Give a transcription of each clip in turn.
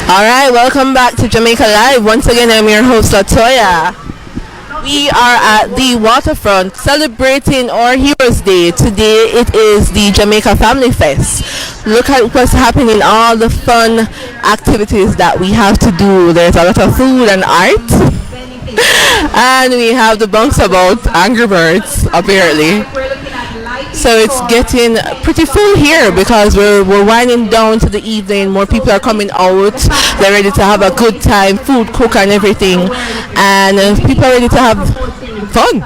Alright, welcome back to Jamaica Live. Once again, I'm your host, Latoya. We are at the waterfront celebrating our Heroes Day. Today it is the Jamaica Family Fest. Look at what's happening, all the fun activities that we have to do. There's a lot of food and art. And we have the bunks about Angry Birds, apparently. So it's getting pretty full here because we're winding down to the evening. More people are coming out. They're ready to have a good time, food, cook, and everything. And people are ready to have fun.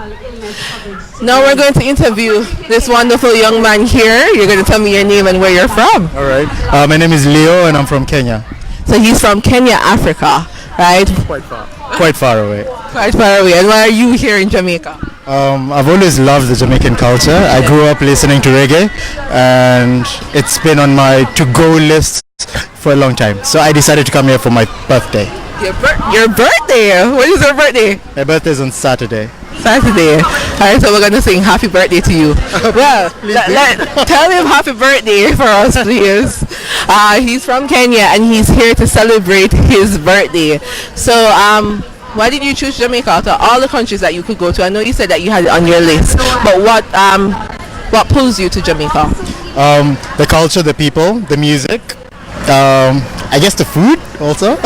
Now we're going to interview this wonderful young man here. You're going to tell me your name and where you're from. All right. My name is Leo, and I'm from Kenya. So he's from Kenya, Africa, right? Quite far. Quite far away. Quite far away. And why are you here in Jamaica? I've always loved the Jamaican culture. I grew up listening to reggae, and it's been on my to-go list for a long time. So I decided to come here for my birthday. Your birthday? When is your birthday? My birthday is on Saturday. Saturday. Alright, so we're going to sing happy birthday to you. Well, tell him happy birthday for us, please. He's from Kenya and he's here to celebrate his birthday. So, why did you choose Jamaica out of all the countries that you could go to? I know you said that you had it on your list, but what pulls you to Jamaica? The culture, the people, the music. I guess the food also.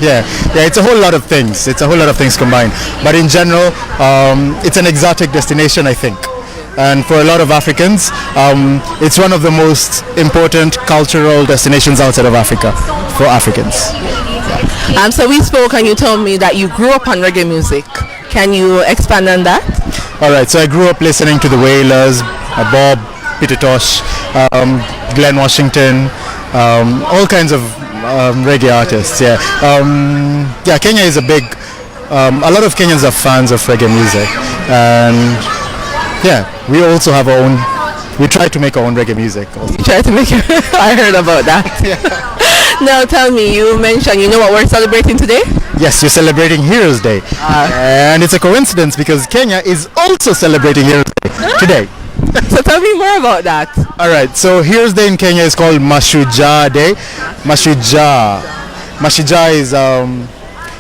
yeah, it's a whole lot of things. It's a whole lot of things combined. But in general, it's an exotic destination, I think. And for a lot of Africans, it's one of the most important cultural destinations outside of Africa for Africans. So we spoke and you told me that you grew up on reggae music. Can you expand on that? All right. So I grew up listening to the Wailers, Bob, Peter Tosh, Glenn Washington, all kinds of reggae artists. Yeah. Kenya is a big. A lot of Kenyans are fans of reggae music, and yeah, we also have our own. We try to make our own reggae music. Also. You try to make it. I heard about that. Yeah. Now tell me, you mentioned, you know what we're celebrating today? Yes, you're celebrating Heroes Day. And it's a coincidence because Kenya is also celebrating Heroes Day today. So tell me more about that. Alright, so Heroes Day in Kenya is called Mashujaa Day. Mashujaa.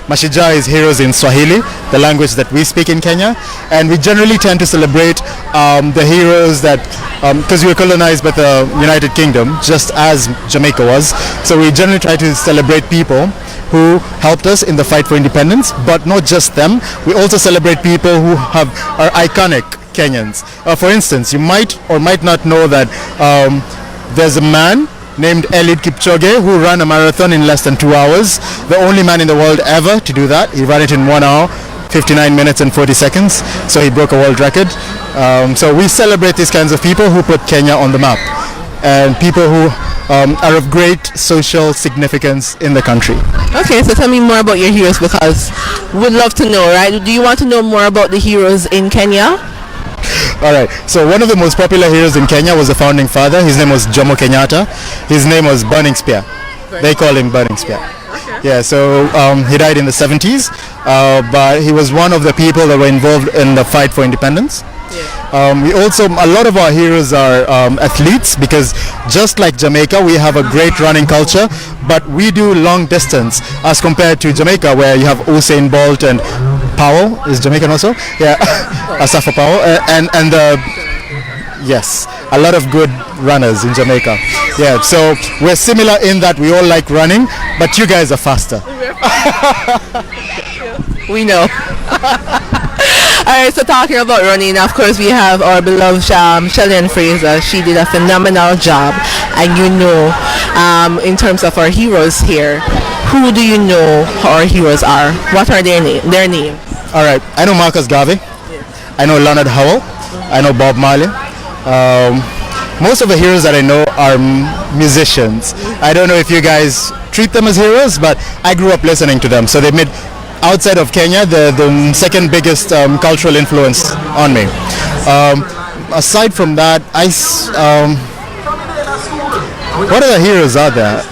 Mashujaa is heroes in Swahili, the language that we speak in Kenya. And we generally tend to celebrate the heroes that, because we were colonized by the United Kingdom, just as Jamaica was. So we generally try to celebrate people who helped us in the fight for independence, but not just them. We also celebrate people who are iconic Kenyans. For instance, you might or might not know that there's a man named Eliud Kipchoge who ran a marathon in less than 2 hours. The only man in the world ever to do that. He ran it in 1 hour, 59 minutes and 40 seconds. So he broke a world record. So we celebrate these kinds of people who put Kenya on the map and people who are of great social significance in the country. Okay, so tell me more about your heroes because we'd love to know, right? Do you want to know more about the heroes in Kenya? Alright, so one of the most popular heroes in Kenya was the founding father. His name was Jomo Kenyatta. His name was Burning Spear. They call him Burning Spear. Okay. Yeah, so he died in the 70s, but he was one of the people that were involved in the fight for independence. Yeah. We also, a lot of our heroes are athletes because just like Jamaica, we have a great running culture, but we do long distance as compared to Jamaica where you have Usain Bolt and Powell is Jamaican also, yeah, Asafa Powell, and yes, a lot of good runners in Jamaica. Yeah, so we're similar in that we all like running, but you guys are faster. We know. Alright, so talking about running, of course we have our beloved Shelly Fraser. She did a phenomenal job, and you know, in terms of our heroes here, who do you know our heroes are? What are their name? Alright, I know Marcus Garvey. Yes. I know Leonard Howell. I know Bob Marley. Most of the heroes that I know are musicians. I don't know if you guys treat them as heroes, but I grew up listening to them. So they made, outside of Kenya, the second biggest cultural influence on me. Aside from that, what other heroes are there?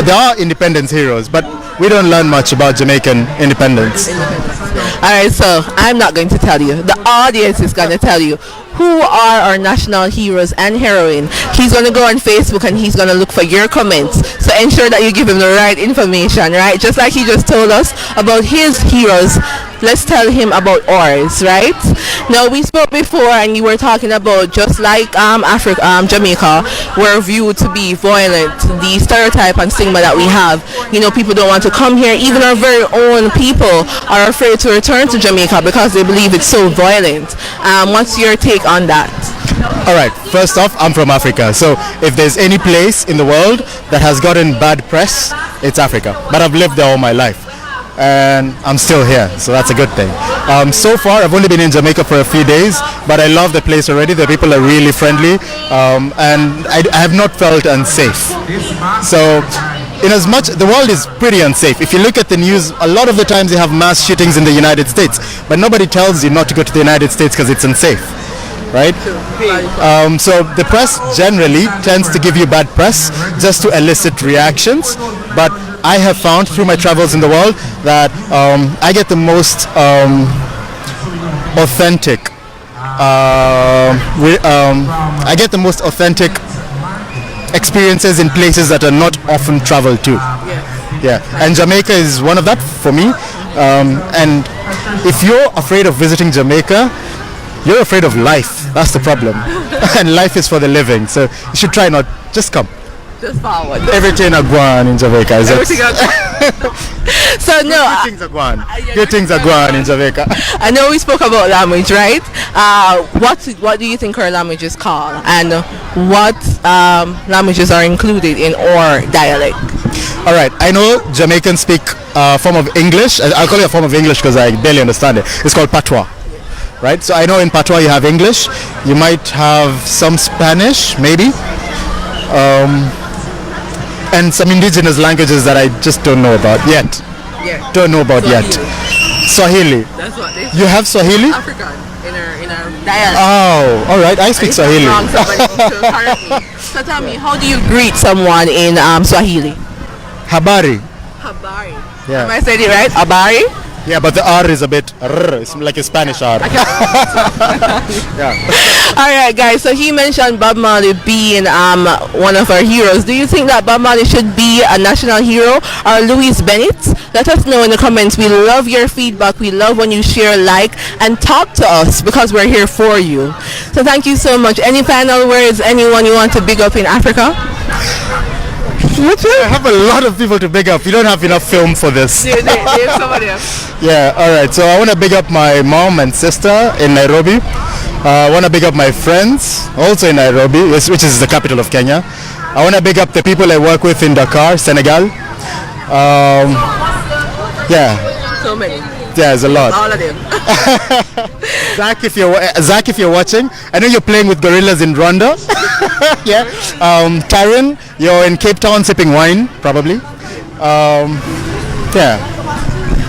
There are independence heroes, but we don't learn much about Jamaican independence. Alright, so I'm not going to tell you. The audience is going to tell you. who are our national heroes and heroine, he's going to go on Facebook and he's going to look for your comments. So ensure that you give him the right information, right? Just like he just told us about his heroes, let's tell him about ours, right? Now, we spoke before and you were talking about just like Jamaica, we're viewed to be violent. The stereotype and stigma that we have, people don't want to come here. Even our very own people are afraid to return to Jamaica because they believe it's so violent. What's your take on that? All right, first off, I'm from Africa, so if there's any place in the world that has gotten bad press, it's Africa. But I've lived there all my life and I'm still here, so that's a good thing. So far, I've only been in Jamaica for a few days, but I love the place already. The people are really friendly, and I have not felt unsafe. So, in as much, the world is pretty unsafe. If you look at the news, a lot of the times you have mass shootings in the United States, but nobody tells you not to go to the United States because it's unsafe, right? So the press generally tends to give you bad press just to elicit reactions, but I have found through my travels in the world that I get the most authentic experiences in places that are not often traveled to. Yeah, and Jamaica is one of that for me. And if you're afraid of visiting Jamaica, you're afraid of life. That's the problem. And life is for the living, so you should try not. Just come. Just forward. Everything are gone in Jamaica. Everything are So no, good things are gone. Good things are gone in Jamaica. I know we spoke about language, right? What do you think our language is called, and what languages are included in our dialect? All right, I know Jamaicans speak a form of English. I'll call it a form of English because I barely understand it. It's called patois. Right, so I know in patois you have English, you might have some Spanish, maybe, and some indigenous languages that I just don't know about yet. Yeah. Don't know about Swahili. Yet. Swahili. That's what they. You have Swahili? African in our dialect. Oh, all right. I speak Swahili. Wrong, somebody needs to correct me. So tell me, how do you greet someone in Swahili? Habari. Habari. Yeah. Am I saying it right? Habari. Yeah, but the R is a bit it's like a Spanish R. Yeah. All right, guys. So he mentioned Bob Marley being one of our heroes. Do you think that Bob Marley should be a national hero or Louis Bennett? Let us know in the comments. We love your feedback. We love when you share, like, and talk to us because we're here for you. So thank you so much. Any final words? Anyone you want to big up in Africa? I have a lot of people to big up. You don't have enough film for this. There's somebody else. Yeah, alright. So I want to big up my mom and sister in Nairobi. I want to big up my friends also in Nairobi, which is the capital of Kenya. I want to big up the people I work with in Dakar, Senegal. Yeah. So many. Yeah, there's a lot. All of them. Zach, if you're watching, I know you're playing with gorillas in Rwanda. Yeah. Tyron, you're in Cape Town sipping wine, probably. Yeah.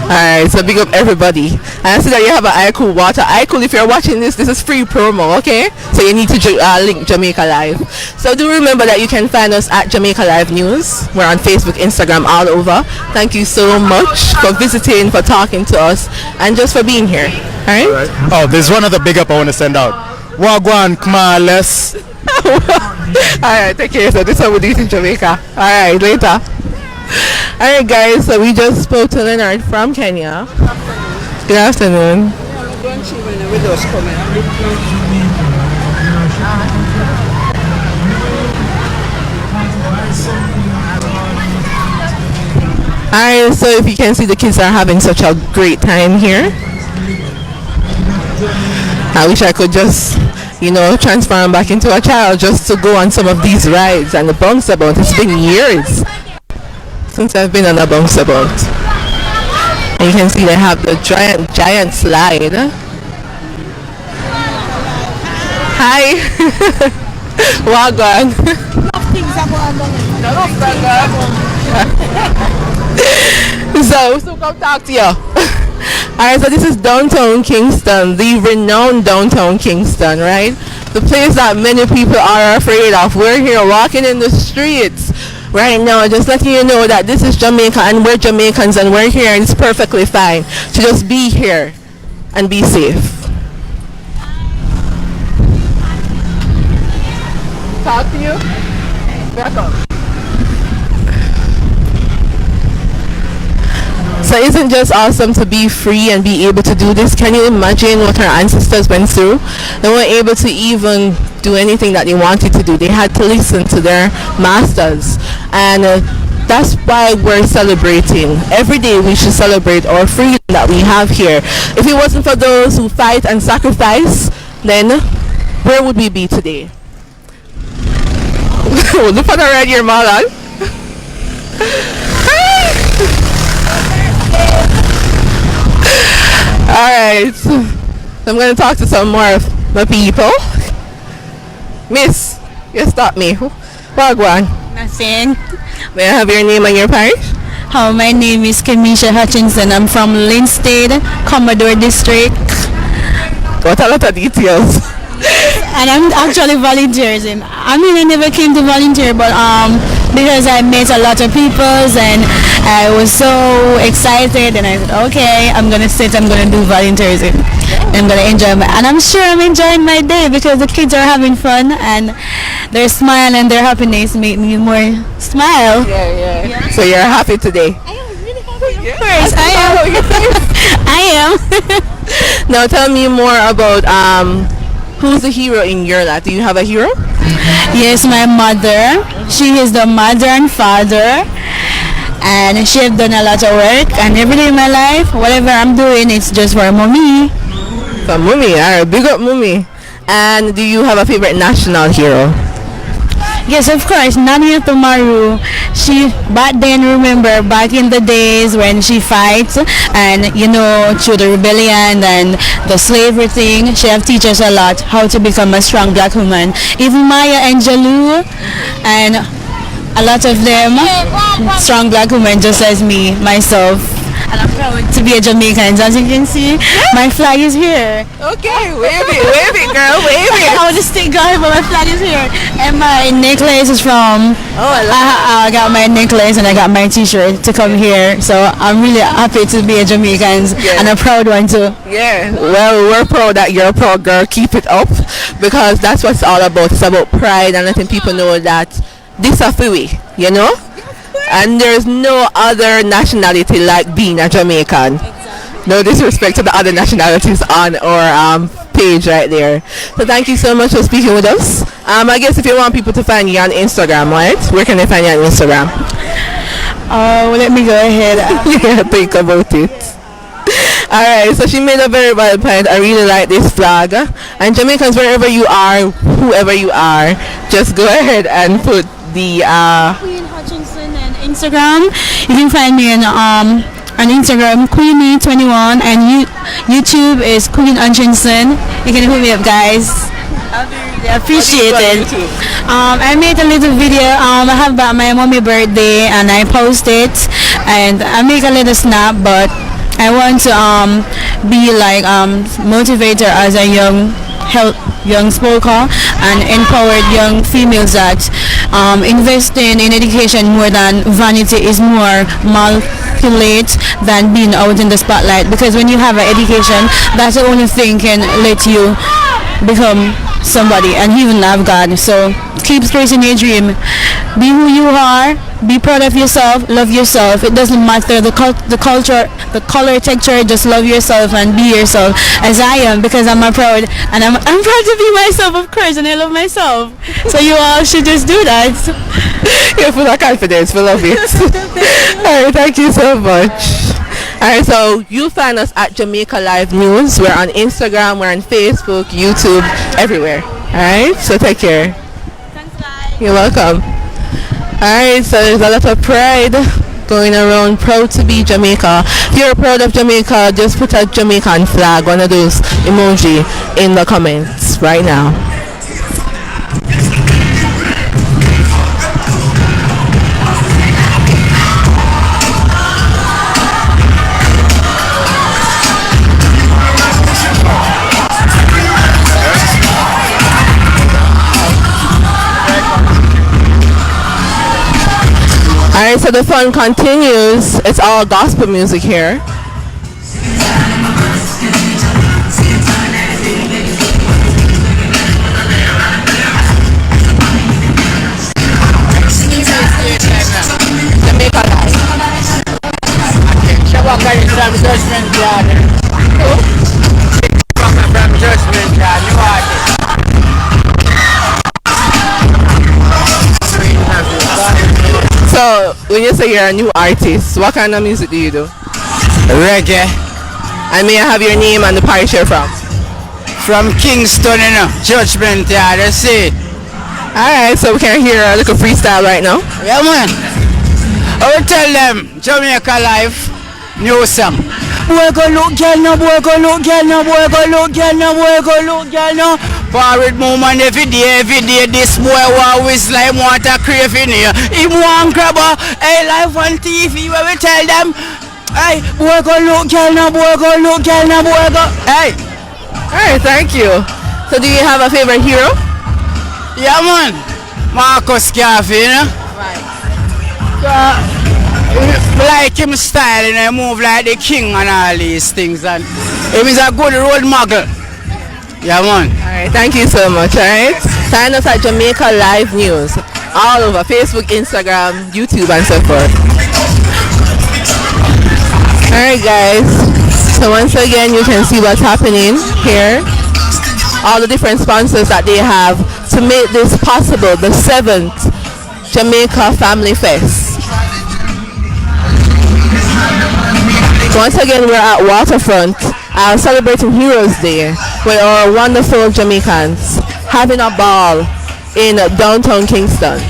Alright, so big up everybody. And I see that you have an iCool water. iCool, if you're watching this is free promo, okay? So you need to link Jamaica Live. So do remember that you can find us at Jamaica Live News. We're on Facebook, Instagram, all over. Thank you so much for visiting, for talking to us, and just for being here. Alright? Oh, there's one other big up I want to send out. Wagwan Kmales. Alright, take care. So this is what we do in Jamaica. Alright, later. Alright guys, so we just spoke to Leonard from Kenya. Good afternoon. Alright, so if you can see, the kids are having such a great time here. I wish I could just, transform back into a child just to go on some of these rides and the bounce about. It's been years since I've been on a bounce about. And you can see they have the giant slide. Hi. Wagwan. So come talk to you. Alright, so this is downtown Kingston, the renowned downtown Kingston, right? The place that many people are afraid of. We're here walking in the streets right now, just letting you know that this is Jamaica and we're Jamaicans and we're here and it's perfectly fine to just be here and be safe. talk to you? Welcome. So isn't just awesome to be free and be able to do this? Can you imagine what our ancestors went through? They weren't able to even do anything that they wanted to do. They had to listen to their masters. And that's why we're celebrating. Every day we should celebrate our freedom that we have here. If it wasn't for those who fight and sacrifice, then where would we be today? Look at the red your Malan. Alright, so I'm going to talk to some more of my people. Miss, you stop me. Wagwan. Nothing. May I have your name and your parish? How my name is Kemisha Hutchinson. I'm from Linstead, Commodore District. What a lot of details. And I'm actually volunteering. I mean, I never came to volunteer, but because I met a lot of people and I was so excited, and I said, okay, I'm gonna do volunteerism. I'm gonna enjoy and I'm sure I'm enjoying my day because the kids are having fun and their smile and their happiness make me more smile. Yeah. So you're happy today? I am really happy. Of course, I am. I am. Now tell me more about who's the hero in your life? Do you have a hero? Yes, my mother. She is the mother and father, and she have done a lot of work. And every day in my life, whatever I'm doing, it's just for mommy. For mommy, alright, big up mommy. And do you have a favorite national hero? Yes, of course, Nania Tomaru. She back then, remember back in the days when she fights and through the rebellion and the slavery thing, she have teach us a lot how to become a strong black woman. Even Maya Angelou and a lot of them strong black women just as me, myself. And I'm proud to be a Jamaican. As you can see, my flag is here. Okay, wave it, girl, wave it. I want to stay going, but my flag is here. And my necklace is from... I got my necklace and I got my t-shirt to come here. So I'm really happy to be a Jamaican and a proud one too. Yeah, well, we're proud that you're a proud girl. Keep it up because that's what it's all about. It's about pride and letting people know that this is Fiwi, And there's no other nationality like being a Jamaican. Exactly. No disrespect to the other nationalities on our page right there. So thank you so much for speaking with us. I guess if you want people to find you on Instagram, right? Where can they find you on Instagram? Let me go ahead. Yeah, think about it. Alright, so she made a very valid point. I really like this flag. And Jamaicans, wherever you are, whoever you are, just go ahead and put the Queen Hutchinson and Instagram. You can find me on Instagram Queenie21 and YouTube is Queen Hutchinson. You can hit me up, guys. I'll be really appreciated. I made a little video. I have about my mommy birthday and I post it and I make a little snap, but I want to be like motivator as a young spoker and empowered young females that investing in education more than vanity is more calculate than being out in the spotlight, because when you have an education, that's the only thing can let you become somebody and even love God. So keep chasing your dream, be who you are, be proud of yourself, love yourself. It doesn't matter the culture, the color, texture, just love yourself and be yourself as I am, because I'm proud and I'm proud to be myself, of course, and I love myself. So you all should just do that. You're full of confidence, full of it. Alright, thank you so much. Alright, so you find us at Jamaica Live News. We're on Instagram, we're on Facebook, YouTube, everywhere. Alright, so take care. Thanks, guys. You're welcome. Alright, so there's a lot of pride going around, proud to be Jamaica. If you're proud of Jamaica, just put a Jamaican flag, one of those emoji in the comments right now. Alright, so the fun continues. It's all gospel music here. From Judgment Yard. From Judgment Yard, new artist. So, when you say you're a new artist, what kind of music do you do? Reggae. And may I have your name and the parish you're from? From Kingston, you know, Judgment Yard, you see. Alright, so we can hear a little freestyle right now. Yeah, man. I will tell them, Jamaica Life, new song. Boy go look girl no, boy go look girl no, boy go look girl no, boy go look girl no. Forward movement every day, this boy always like want a craving here. He want grab a, hey, live on TV where we tell them, hey, boy go look girl no, boy go look girl no, boy go, hey. Alright, thank you. So do you have a favorite hero? Yeah, man. Marcus Garvey, you know? Right. Like him style, you know, move like the king and all these things, and him is a good role model. Yeah, man. Alright, thank you so much, alright? Find us at Jamaica Live News, all over Facebook, Instagram, YouTube, and so forth. Alright, guys. So once again, you can see what's happening here. All the different sponsors that they have to make this possible, the 7th Jamaica Family Fest. Once again, we're at Waterfront celebrating Heroes Day with our wonderful Jamaicans having a ball in downtown Kingston.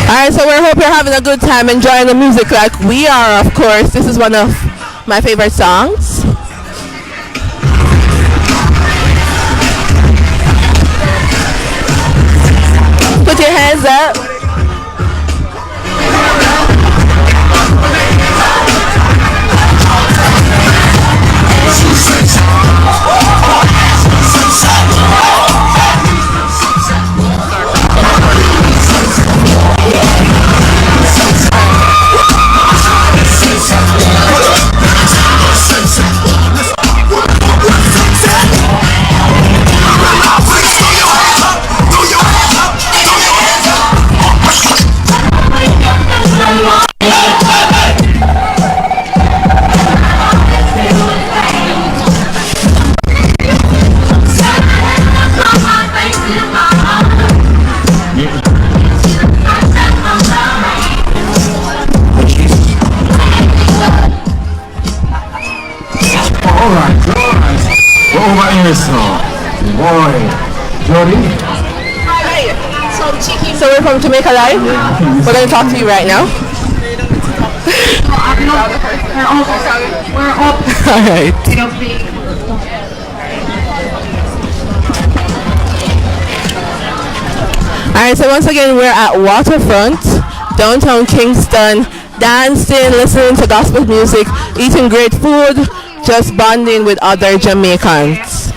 Alright, so we hope you're having a good time enjoying the music like we are, of course. This is one of my favorite songs. Put your hands up. Boy, Jody. So we're from Jamaica Live. We're going to talk to you right now. We're up. Alright. Alright, so once again we're at Waterfront, downtown Kingston, dancing, listening to gospel music, eating great food, just bonding with other Jamaicans.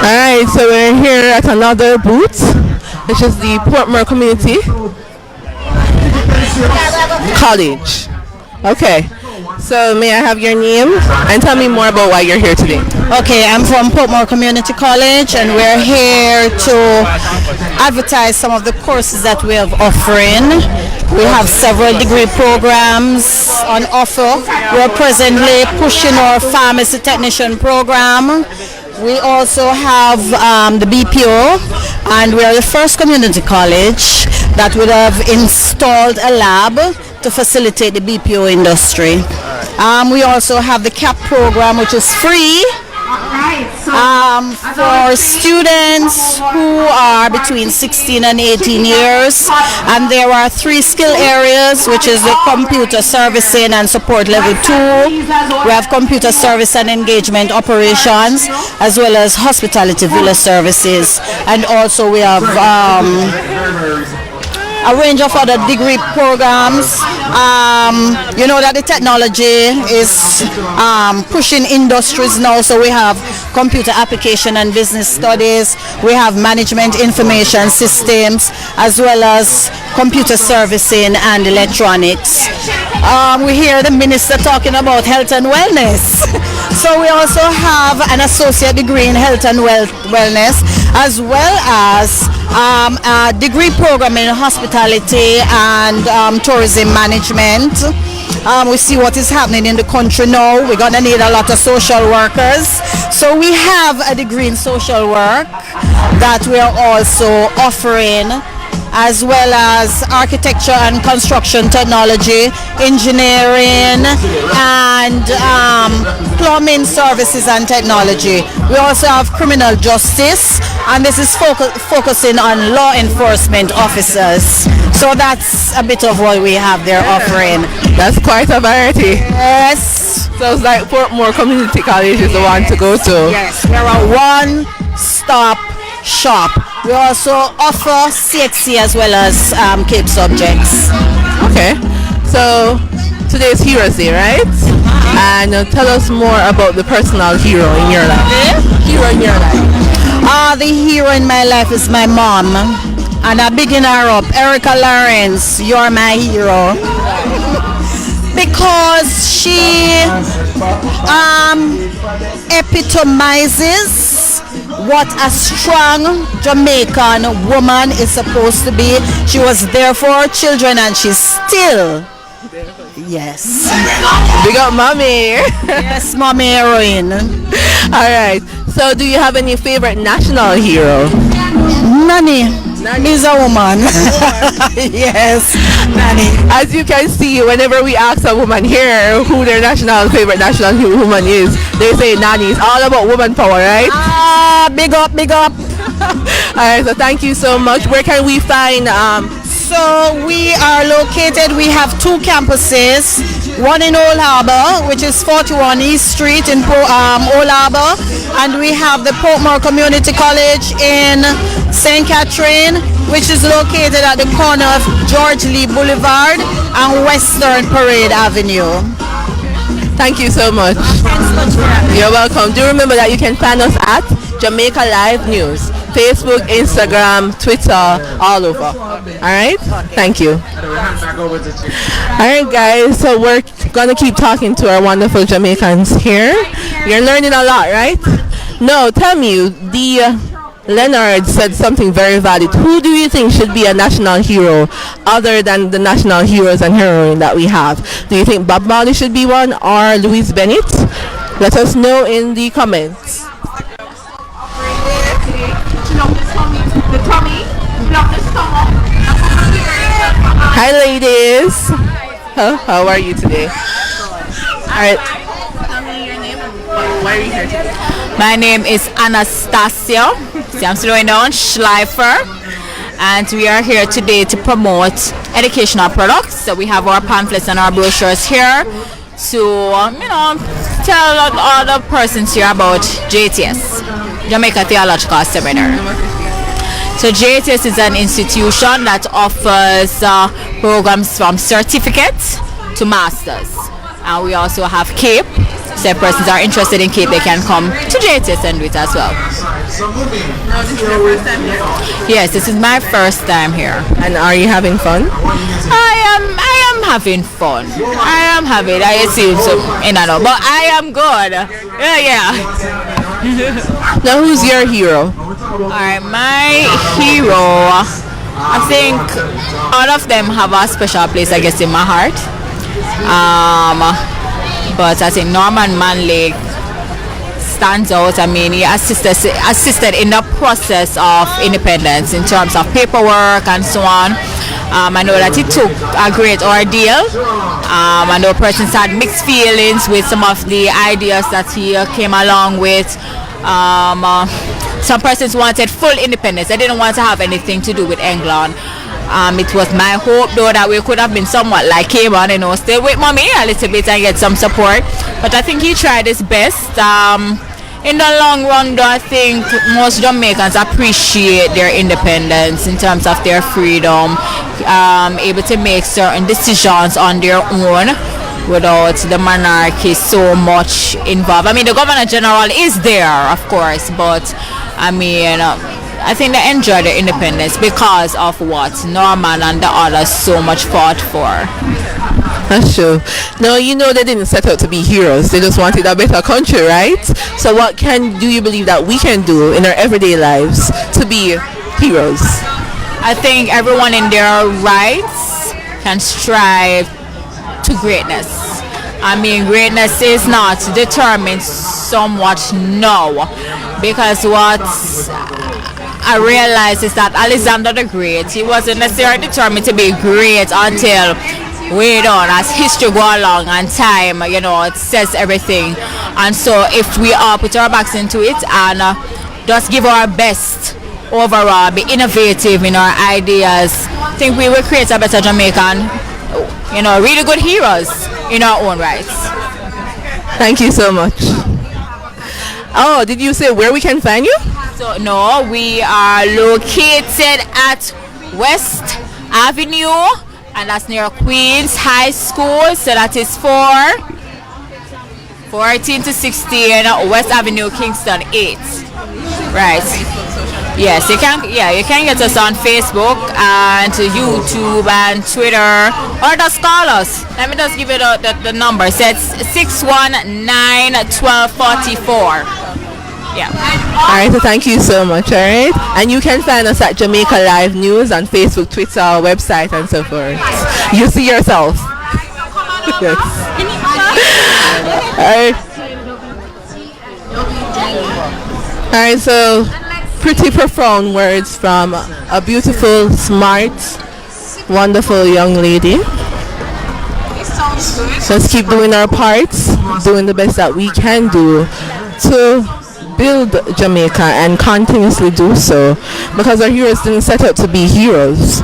Alright, so we're here at another booth, which is the Portmore Community College. Okay, so may I have your name and tell me more about why you're here today? Okay, I'm from Portmore Community College, and we're here to advertise some of the courses that we have offering. We have several degree programs on offer. We're presently pushing our pharmacy technician program. We also have the BPO, and we are the first community college that would have installed a lab to facilitate the BPO industry. We also have the CAP program, which is free. Alright, so For students who are between 16 and 18 years, and there are 3 skill areas, which is the computer servicing and support level 2. We have computer service and engagement operations, as well as hospitality villa services, and also we have a range of other degree programs. You know that the technology is pushing industries now, so we have computer application and business studies, we have management information systems, as well as computer servicing and electronics. We hear the minister talking about health and wellness. So we also have an associate degree in health and wellness, as well as a degree program in hospitality and tourism management. We see what is happening in the country now. We're going to need a lot of social workers. So we have a degree in social work that we are also offering, as well as architecture and construction technology, engineering, and plumbing services and technology. We also have criminal justice, and this is focusing on law enforcement officers. So that's a bit of what we have there offering. That's quite a variety. Yes. So it's like Portmore Community College is the one to go to. Yes, we're a one-stop shop. We also offer CXC as well as Cape subjects. Okay, so today is Heroes Day, right? And tell us more about the personal hero in your life. Hero in your life. The hero in my life is my mom, and I begin her up. Erica Lawrence, you're my hero. Because she epitomizes what a strong Jamaican woman is supposed to be. She was there for her children, and she's still. Yes. Big up mommy. Yes, mommy heroine. Alright, so do you have any favorite national hero? Nani. Nani is a woman. Yes, Nani. As you can see, whenever we ask a woman here who their favorite national woman is, they say Nani. It's all about woman power, right? Big up, big up. Alright, so thank you so much. Where can we find So we are located, we have 2 campuses, one in Old Harbour, which is 41 East Street in Old Harbour, and we have the Portmore Community College in St. Catherine, which is located at the corner of George Lee Boulevard and Western Parade Avenue. Thank you so much. You're welcome. Do remember that you can find us at Jamaica Live News. Facebook, Instagram, Twitter, all over. Alright? Thank you. Alright guys, so we're gonna keep talking to our wonderful Jamaicans here. You're learning a lot, right? No, tell me, Leonard said something very valid. Who do you think should be a national hero other than the national heroes and heroine that we have? Do you think Bob Marley should be one or Louise Bennett? Let us know in the comments. Hi ladies. How are you today? Alright. Tell me your name and why are you here today? My name is Anastasia. See, I'm slowing down. Schleifer. And we are here today to promote educational products. So we have our pamphlets and our brochures here to, tell other persons here about JTS, Jamaica Theological Seminary. So JTS is an institution that offers programs from certificate to masters. And we also have CAPE. So if persons are interested in CAPE, they can come to JTS and do it as well. Now, this is your first time here? Yes, this is my first time here. And are you having fun? I am having fun. I am having. I assume so, but I am good. Yeah. Now, who's your hero? Alright, my hero, I think all of them have a special place, I guess, in my heart. But I think Norman Manley stands out. I mean, he assisted in the process of independence in terms of paperwork and so on. I know that it took a great ordeal. I know persons had mixed feelings with some of the ideas that he came along with. Some persons wanted full independence. They didn't want to have anything to do with England. It was my hope though that we could have been somewhat like him and stay with mommy a little bit and get some support. But I think he tried his best. In the long run though, I think most Jamaicans appreciate their independence in terms of their freedom, able to make certain decisions on their own without the monarchy so much involved. I mean, the Governor General is there, of course, but I mean, I think they enjoy their independence because of what Norman and the others so much fought for. That's true. No, they didn't set out to be heroes. They just wanted a better country, right? So what do you believe that we can do in our everyday lives to be heroes? I think everyone in their rights can strive to greatness. I mean, greatness is not determined somewhat now, because what I realized is that Alexander the Great, he wasn't necessarily determined to be great until way on as history go along and time, it says everything. And so if we all put our backs into it and just give our best overall, be innovative in our ideas, I think we will create a better Jamaican, really good heroes in our own rights. Thank you so much. Oh, did you say where we can find you? So no, we are located at West Avenue, and that's near Queens High School. So that is 14 to 16 West Avenue, Kingston 8. Right. Yes, you can get us on Facebook and YouTube and Twitter, or just call us. Let me just give you the number. So it's 619-1244. Yeah. Alright, so thank you so much, alright? And you can find us at Jamaica Live News on Facebook, Twitter, website and so forth. You see yourself. Yes. Alright, so pretty profound words from a beautiful, smart, wonderful young lady. Let's keep doing our parts, doing the best that we can do to build Jamaica and continuously do so, because our heroes didn't set out to be heroes.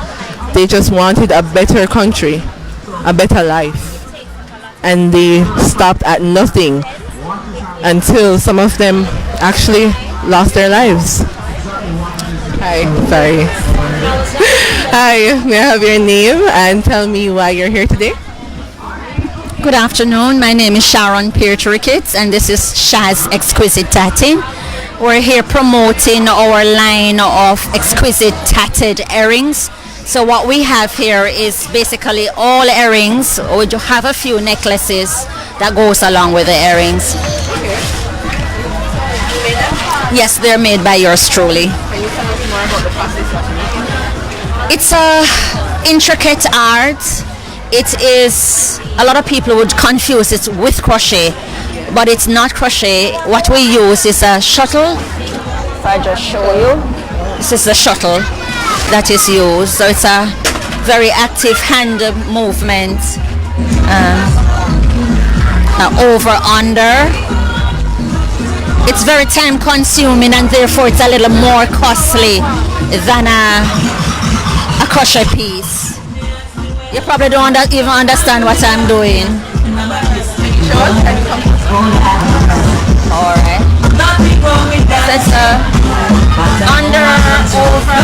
They just wanted a better country, a better life, and they stopped at nothing until some of them actually lost their lives. Hi, sorry. Hi, may I have your name and tell me why you're here today? Good afternoon. My name is Sharon Peart Ricketts, and this is Shaz Exquisite Tatting. We're here promoting our line of exquisite tatted earrings. So what we have here is basically all earrings. We do have a few necklaces that goes along with the earrings. Yes, they're made by yours truly. Can you tell us more about the process of making them? It's a intricate art. It is, a lot of people would confuse it with crochet, but it's not crochet. What we use is a shuttle. If I just show you, this is the shuttle that is used. So it's a very active hand movement. Over, under. It's very time consuming, and therefore it's a little more costly than a crochet piece. You probably don't even understand what I'm doing. Alright. That's under, over,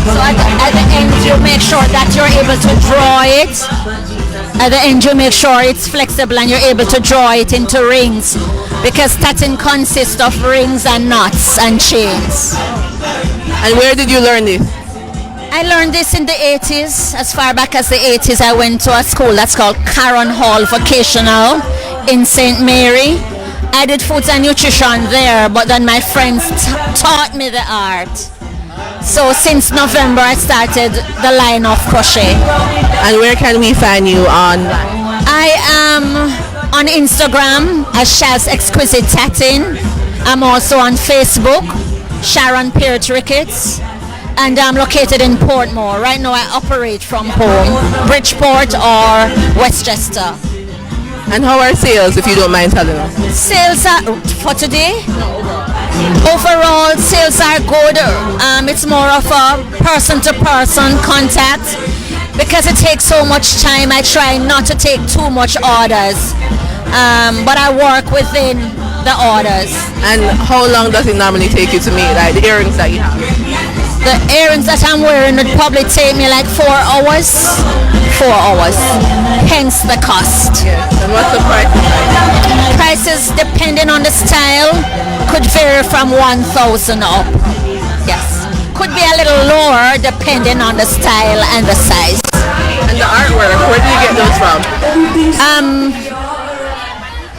So at the end you make sure that you're able to draw it. At the end you make sure it's flexible and you're able to draw it into rings, because tatting consists of rings and knots and chains. And where did you learn this? I learned this in the 80s. As far back as the 80s, I went to a school that's called Caron Hall Vocational in St. Mary. I did food and nutrition there, but then my friends taught me the art. So since November I started the line of crochet. And where can we find you on? I am on Instagram as Shaz Exquisite Tatting. I'm also on Facebook, Sharon Peart Ricketts. and I'm located in Portmore. Right now I operate from home, Bridgeport or Westchester. And how are sales, if you don't mind telling us? Sales are, for today, overall sales are good. It's more of a person-to-person contact because it takes so much time. I try not to take too much orders, but I work within the orders. And how long does it normally take you to make like the earrings that you have? The earrings that I'm wearing would probably take me like 4 hours. 4 hours. Hence the cost. Yes. And what's the price? Prices, depending on the style, could vary from 1,000 up. Yes. Could be a little lower depending on the style and the size. And the artwork, where do you get those from?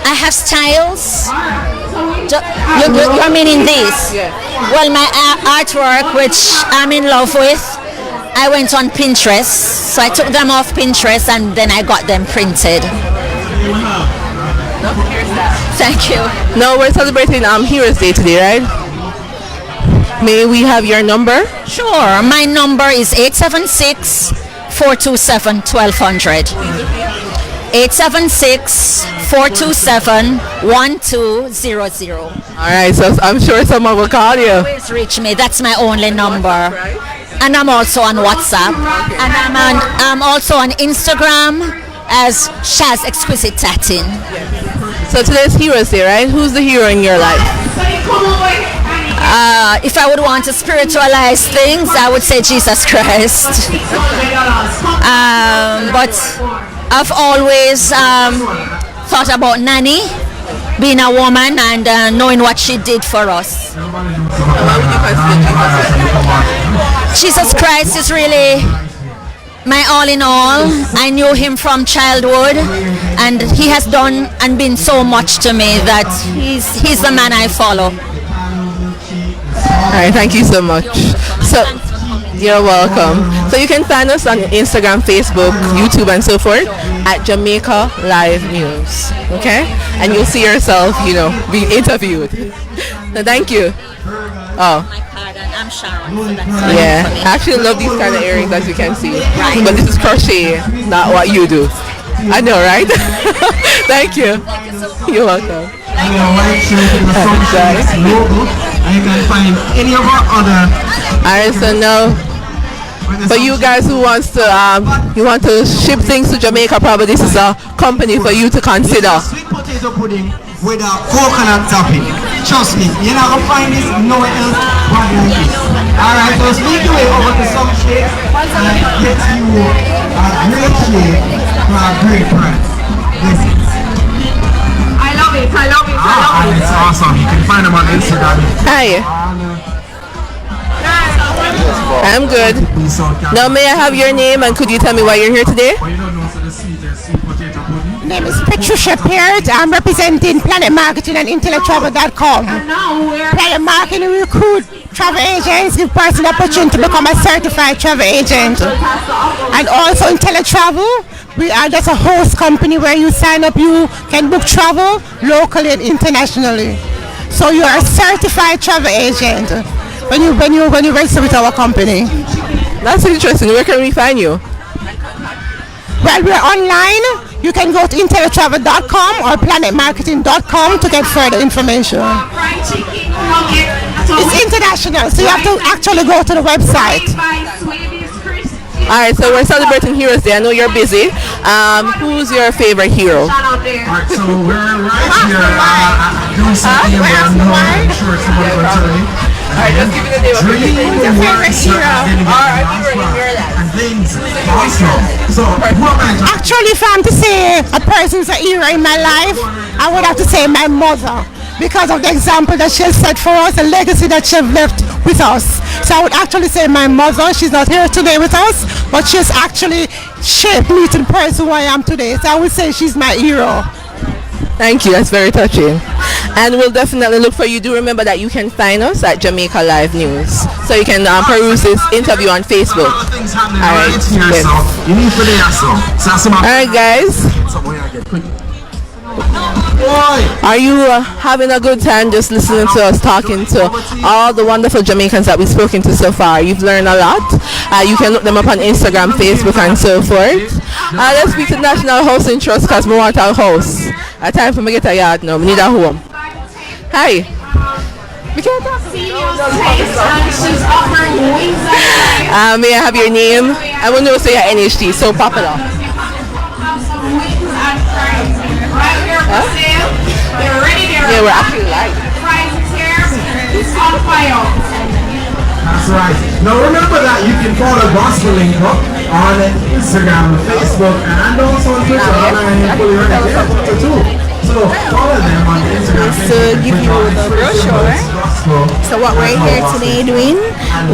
I have styles. You're meaning these? Yeah. Well, my artwork, which I'm in love with, I went on Pinterest, so I took them off Pinterest and then I got them printed. Thank you. No, we're celebrating Heroes Day today, right? May we have your number? Sure. My number is 876-427-1200. 876-427-1200. All right, so I'm sure someone will call you. Always reach me. That's my only number. And I'm also on WhatsApp. And I'm also on Instagram as Shaz Exquisite Tatin. So today's Heroes Day, right? Who's the hero in your life? If I would want to spiritualize things, I would say Jesus Christ. But I've always thought about Nanny, being a woman and knowing what she did for us. Jesus Christ is really my all in all. I knew him from childhood and he has done and been so much to me that he's the man I follow. All right, thank you so much. So you're welcome. So you can find us on Instagram, Facebook, YouTube, and so forth at Jamaica Live News. Okay, and you'll see yourself, being interviewed. So thank you. Oh. My pardon, I'm Sharon. So Yeah, I actually love these kind of earrings, as you can see. Right. But this is crochet, not what you do. I know, right? Thank you. You're welcome. And you can find any of our other. Alright, so now for you guys who want to ship things to Jamaica, probably this is a company for you to consider. Sweet potato pudding with a coconut topping. Trust me, you're not gonna find this nowhere else but like this. Alright, so sneak your way over to some shake and get you a great shake for a great price. Listen. I love it. And it's awesome. You can find them on Instagram. Hi. I'm good. Now may I have your name and could you tell me why you're here today? My name is Patricia Peart. I'm representing Planet Marketing and IntellectTravel.com. Planet Marketing recruit travel agents, give person the opportunity to become a certified travel agent. And also IntellectTravel, we are just a host company where you sign up, you can book travel locally and internationally. So you are a certified travel agent when you register with our company. That's interesting. Where can we find you? Well, we're online. You can go to IntellectTravel.com or PlanetMarketing.com to get further information. It's international, so you have to actually go to the website. Alright, so we're celebrating Heroes Day. I know you're busy. Who's your favorite hero? Alright, so we're right here doing something I'm not sure it's someone will tell me. Alright, just give me the name of your favorite hero. Alright, we already hear that. And things awesome. So, actually, if I'm to say a person's a hero in my life, I would have to say my mother, because of the example that she has set for us, the legacy that she has left with us. So I would actually say my mother. She's not here today with us, but she's actually shaped me to the person who I am today. So I would say she's my hero. Thank you, that's very touching. And we'll definitely look for you. Do remember that you can find us at Jamaica Live News. So you can peruse this interview on Facebook. Alright, you need for the Alright guys. Are you having a good time just listening to us talking to all the wonderful Jamaicans that we've spoken to so far? You've learned a lot. You can look them up on Instagram, Facebook, and so forth. Let's speak to National Housing Trust because we want our house. Time for me to get a yard now. We need a home. Hi. May I have your name? I want to say your NHT, so popular. Yeah, we're actually live. That's right. Now remember that you can follow Gospel Link Up on Instagram, Facebook, and also on Twitter. Twitter too. So follow them on Instagram. To give you the brochure. So what we're here today doing,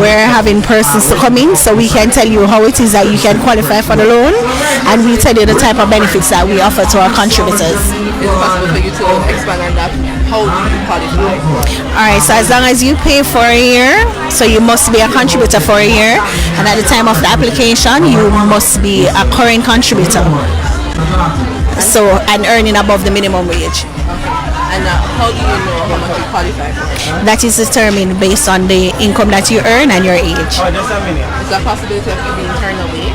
we're having persons to come in so we can tell you how it is that you can qualify for the loan, and we tell you the type of benefits that we offer to our contributors. Is it possible for you to expand on that? How do you qualify? Alright, so as long as you pay for a year, so you must be a contributor for a year, and at the time of the application you must be a current contributor. So, and earning above the minimum wage. And how do you know how much you qualify for? That is determined based on the income that you earn and your age. Is there a possibility of you being turned away?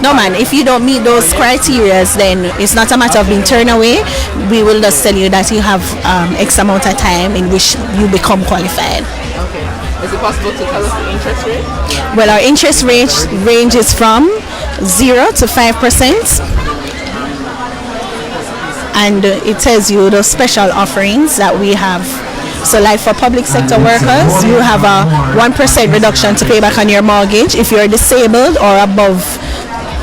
No man, if you don't meet those criteria, then it's not a matter of being turned away. We will just tell you that you have X amount of time in which you become qualified. Okay. Is it possible to tell us the interest rate? Well, our interest rate ranges from 0 to 5%. And it tells you the special offerings that we have. So like for public sector workers, you have a 1% reduction to pay back on your mortgage. If you're disabled or above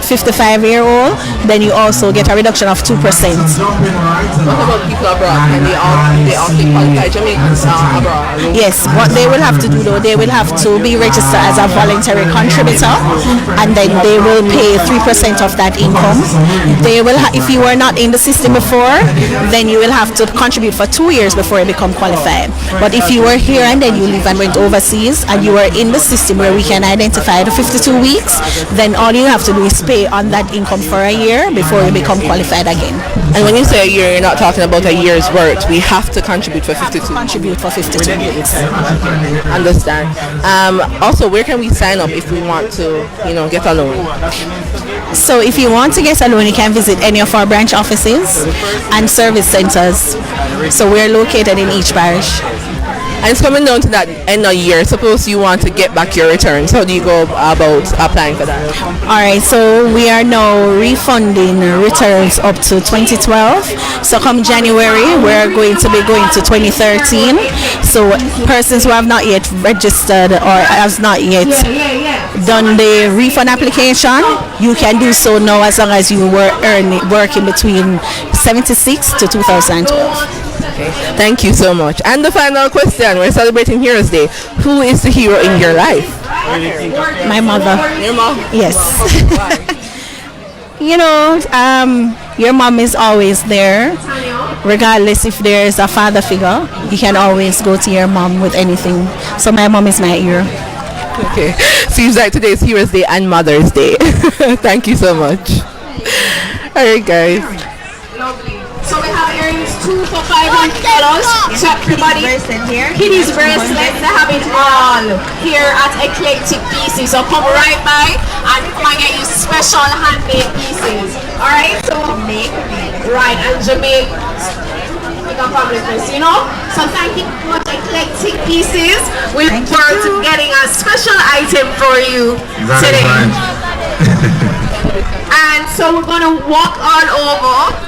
55-year-old, then you also get a reduction of 2%. What about people abroad? Can they also qualify Jamaicans abroad? Yes, what they will have to do though, they will have to be registered as a voluntary contributor, and then they will pay 3% of that income. They will, if you were not in the system before, then you will have to contribute for 2 years before you become qualified. But if you were here and then you leave and went overseas, and you were in the system where we can identify the 52 weeks, then all you have to do is pay on that income for a year before you become qualified again. And when you say a year, you're not talking about a year's worth. We have to contribute for 52. Contribute for 52 weeks. Understand. Also, where can we sign up if we want to, get a loan? So if you want to get a loan, you can visit any of our branch offices and service centers. So we're located in each parish. And it's coming down to that end of year. Suppose you want to get back your returns. How do you go about applying for that? Alright, so we are now refunding returns up to 2012. So come January, we're going to be going to 2013. So persons who have not yet registered or has not yet done the refund application, you can do so now as long as you were working between 76 to 2012. Okay. Thank you so much. And the final question, we're celebrating Heroes Day. Who is the hero in your life? My mother. Your mom? Yes. Your mom is always there. Regardless if there is a father figure, you can always go to your mom with anything. So my mom is my hero. Okay. Seems like today is Heroes Day and Mother's Day. Thank you so much. Alright guys. So we have earrings 2 for $500. So everybody, Kitty's bracelets, they have it all here at Eclectic Pieces. So come right by and come and get you special handmade pieces. Alright, so right, and Jamaica family first, So thank you for Eclectic Pieces. We look forward to getting a special item for you today. And so we're gonna walk on over.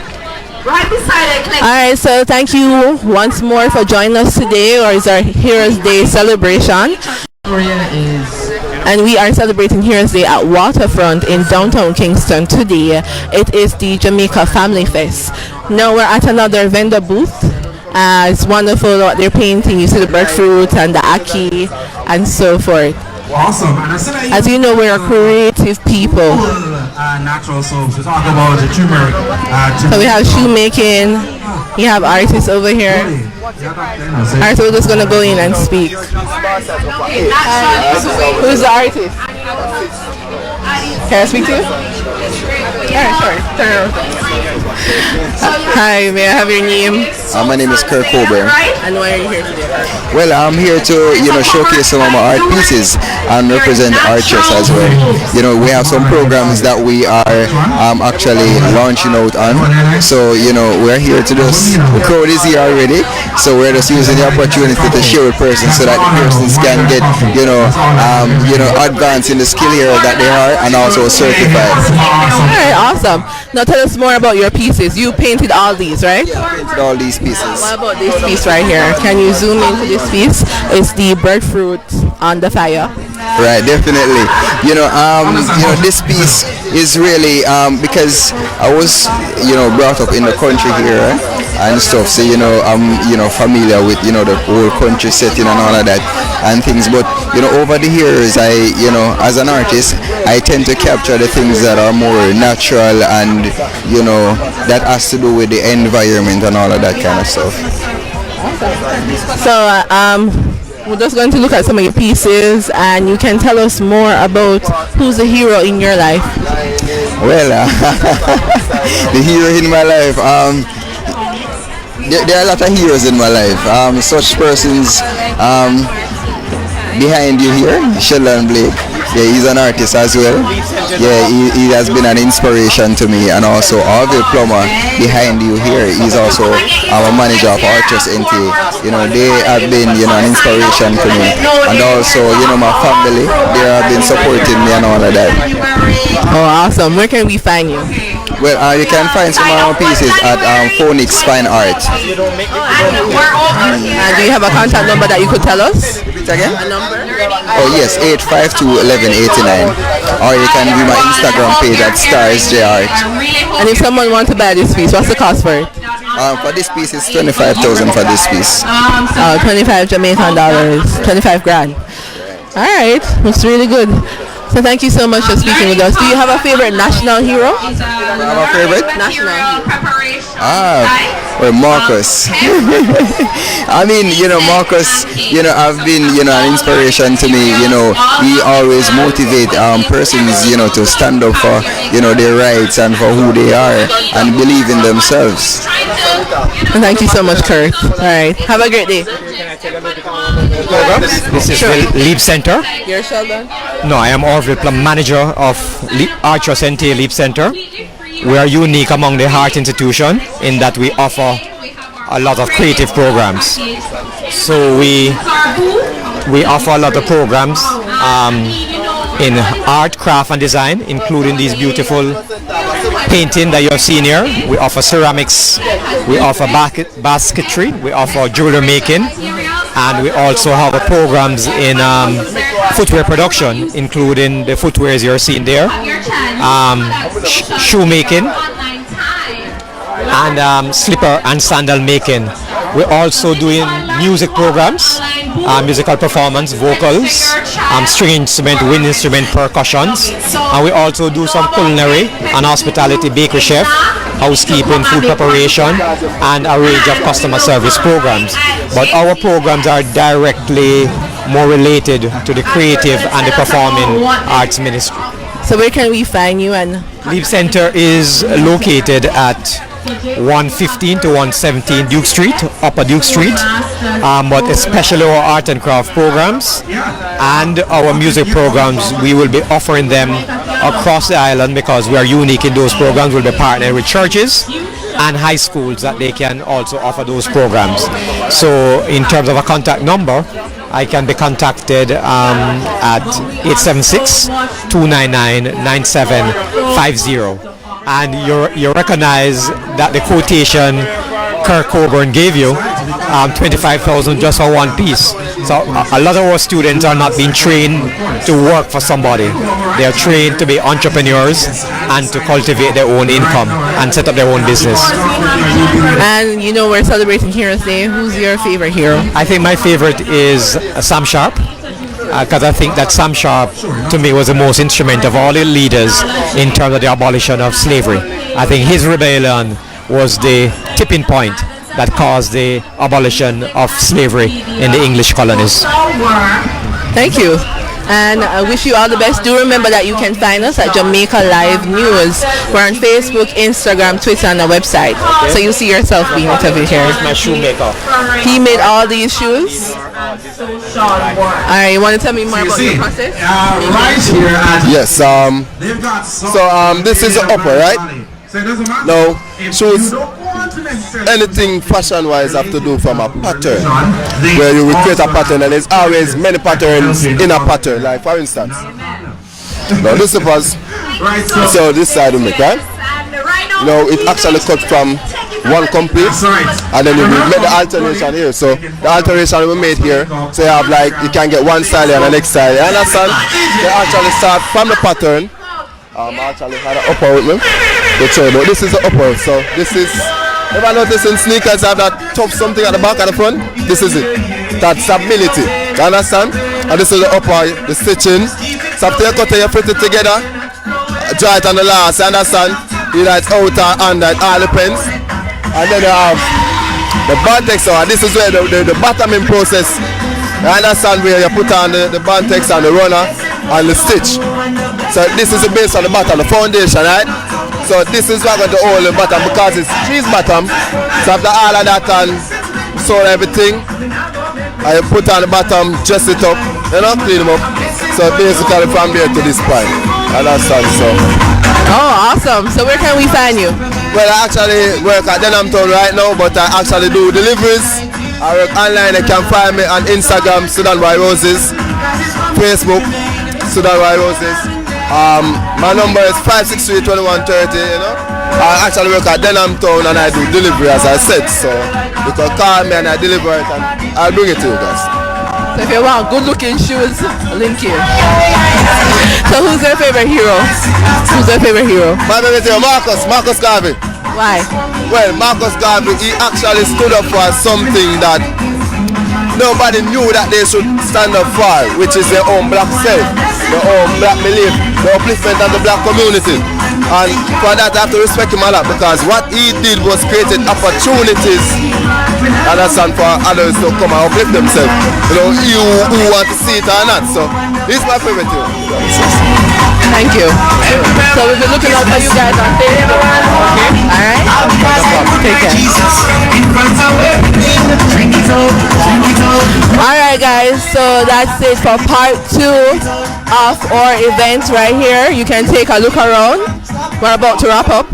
Right beside it. Alright, so thank you once more for joining us today, or is our Heroes Day celebration. And we are celebrating Heroes Day at Waterfront in downtown Kingston today. It is the Jamaica Family Fest. Now we're at another vendor booth. It's wonderful what they're painting. You see the breadfruit and the ackee and so forth. Awesome. As you know, we're creative people. Natural soaps. We talk about the turmeric. So we have shoemaking. You have artists over here. Alright, so we're just gonna go in and speak. Who's the artist? Can I speak to you? Yeah, sure. Hi, may I have your name? My name is Kirk Coburn. And why are you here today? Well, I'm here to, showcase some of my art pieces and represent artists as well. We have some programs that we are actually launching out on. So, we're here to just, the crowd is here already. So we're just using the opportunity to share with persons so that the persons can get, advance in the skill area that they are and also certified. Alright, awesome. Now tell us more about your pieces. You painted all these, right? Yeah, I painted all these pieces. What about this piece right here? Can you zoom into this piece? It's the breadfruit on the fire. Right, definitely. This piece is really because I was, brought up in the country here and stuff. So I'm, familiar with the whole country setting and all of that and things. But over the years, I, as an artist, I tend to capture the things that are more natural and that has to do with the environment and all of that kind of stuff. So we're just going to look at some of your pieces, and you can tell us more about who's the hero in your life. Well, the hero in my life, there are a lot of heroes in my life. Such persons behind you here, Sheldon Blake. Yeah, he's an artist as well. Yeah, he has been an inspiration to me, and also Orville Plummer behind you here. He's also our manager of Archers NT. They have been an inspiration to me, and also my family. They have been supporting me and all of that. Oh, awesome! Where can we find you? Well, you can find some of our pieces at Phoenix Fine Art. And do you have a contact number that you could tell us? Repeat again? A number? Oh yes, 852-1189. Or you can view my Instagram page at StarsJArt. And if someone wants to buy this piece, what's the cost for it? For this piece, it's 25,000 for this piece. 25 Jamaican dollars, 25 grand. All right, that's really good. So thank you so much for speaking with us. Do you have a favorite national hero? I have a favorite? National hero. Well, Marcus. I mean, Marcus, I've been, an inspiration to me. He always motivate persons, to stand up for, their rights and for who they are and believe in themselves. Thank you so much, Kurt. All right, have a great day. This is the Leap Center. You're Sheldon? No, I am Orville Plum, manager of Archers NT Leap Center. We are unique among the art institution in that we offer a lot of creative programs. So we offer a lot of programs in art, craft and design, including these beautiful painting that you have seen here. We offer ceramics, we offer basketry, we offer jewelry making, and we also have programs in footwear production, including the footwears you're seeing there, shoe making, and slipper and sandal making. We're also doing music programs, musical performance, vocals, string instrument, wind instrument, percussions, and we also do some culinary and hospitality, bakery chef, housekeeping, food preparation, and a range of customer service programs. But our programs are directly more related to the creative and the performing arts ministry. So where can we find you? And Leap Center is located at 115 to 117 Duke Street, Upper Duke Street, but especially our art and craft programs and our music programs, we will be offering them across the island because we are unique in those programs. We'll be partnering with churches and high schools that they can also offer those programs. So in terms of a contact number, I can be contacted at 876-299-9750. And you recognize that the quotation Kirk Coburn gave you, 25,000 just for one piece. So a lot of our students are not being trained to work for somebody. They are trained to be entrepreneurs and to cultivate their own income and set up their own business. And we're celebrating Heroes Day. Who's your favorite hero? I think my favorite is Sam Sharp. Because I think that Sam Sharp, to me, was the most instrumental of all the leaders in terms of the abolition of slavery. I think his rebellion was the tipping point that caused the abolition of slavery in the English colonies. Thank you. and I wish you all the best. Do remember that you can find us at Jamaica Live News. We're on Facebook, Instagram, Twitter, and our website. So you see yourself being interviewed here. My shoemaker. He made all these shoes. Alright, you want to tell me more about your process? Right here at Yes. This is the upper, right? Now, shoes, anything fashion-wise have to do from a pattern, where you will create a pattern, and there's always many patterns in a pattern. Like for instance, now this was so this side we make, right? Now it actually cut from one complete, and then we made the alternation here. So the alteration we made here, so you have like you can get one style and the next style. You understand? They actually start from the pattern. I actually had an upper with me. But this is the upper. So this is. Ever notice in sneakers have that tough something at the back and the front? This is it. That stability. You understand? And this is the upper, the stitching. So after you cut it, you fit it together. Dry it on the last. You understand? You know it's outer and that all depends. And then you have the bantex. So this is where the bottoming process. You understand where you put on the bantex and the runner and the stitch. So this is the base on the bottom, the foundation, right? So this is what going to hold the bottom because it's cheese bottom. So after all of that and sew everything, I put on the bottom, dress it up, you know, clean them up. So basically from there to this point. Understand? So. Oh, awesome. So where can we find you? Well, I actually work at Denham Town right now, but I actually do deliveries. I work online. You can find me on Instagram, Sudan White Roses, Facebook, Sudan White Roses. My number is 563-2130, you know. I actually work at Denham Town and I do delivery as I said, so you can call me and I deliver it and I'll bring it to you guys. So if you want good looking shoes, link here. So who's your favorite hero? Who's your favorite hero? My favorite hero, Marcus Garvey. Why? Well, Marcus Garvey, he actually stood up for something that nobody knew that they should stand up for, which is their own black self, their own black belief, the upliftment of the black community. And for that I have to respect him a lot because what he did was created opportunities and that's for others to come and uplift themselves. You know, you who want to see it or not. So he's my favorite hero. Thank you. So we'll be looking out for you guys on Facebook. Okay. Alright? Take care. Alright guys, so that's it for part 2 of our event right here. You can take a look around. We're about to wrap up.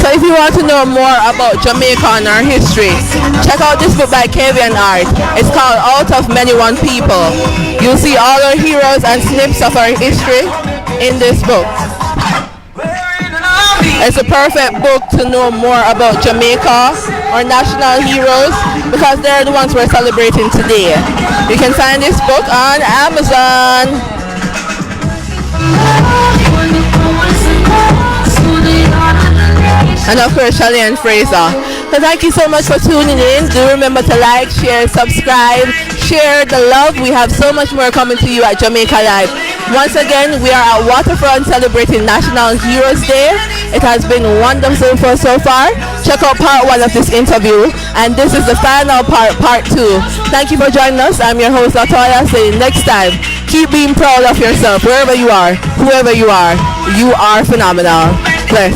So if you want to know more about Jamaica and our history, check out this book by Kevin Art. It's called Out of Many One People. You'll see all our heroes and snips of our history in this book. It's a perfect book to know more about Jamaica, our national heroes, because they're the ones we're celebrating today. You can find this book on Amazon. And of course, Shelley and Fraser. So thank you so much for tuning in. Do remember to like, share, subscribe, share the love. We have so much more coming to you at Jamaica Live. Once again, we are at Waterfront celebrating National Heroes Day. It has been wonderful for so far. Check out part 1 of this interview. And this is the final part 2. Thank you for joining us. I'm your host, Latoya, saying next time, keep being proud of yourself. Wherever you are, whoever you are phenomenal. Bless.